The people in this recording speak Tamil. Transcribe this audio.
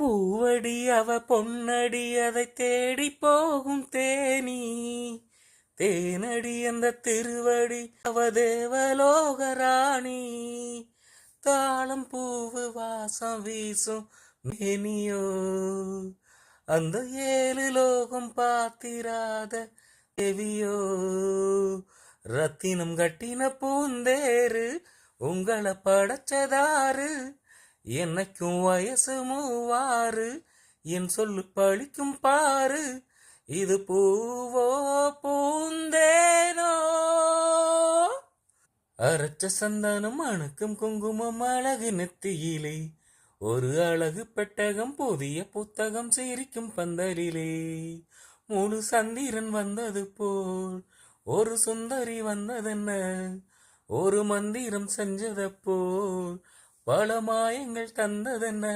பூவடி அவ பொன்னடி அதை தேடி போகும் தேனி தேனடி அந்த திருவடி அவ தேவலோக ராணி தாளம் பூவு வாசம் வீசும் மேனியோ அந்த ஏழு லோகம் பார்த்திராத தேவியோ ரத்தினம் கட்டின பூந்தேரு உங்களை படைச்சதாரு என்னைக்கும் வயசு மூவாறு என் சொல்லு பழிக்கும் பாரு இது பூவோ பூந்தேனோ அரைச்ச சந்தனம் அணுக்கும் குங்குமம் அழகு நெத்தியிலே ஒரு அழகு பெட்டகம் புதிய புத்தகம் சிரிக்கும் பந்தலிலே முழு சந்திரன் வந்தது போல் ஒரு சுந்தரி வந்ததென்ன ஒரு மந்திரம் செஞ்சத போல் பல மாயங்கள் தந்ததென்ன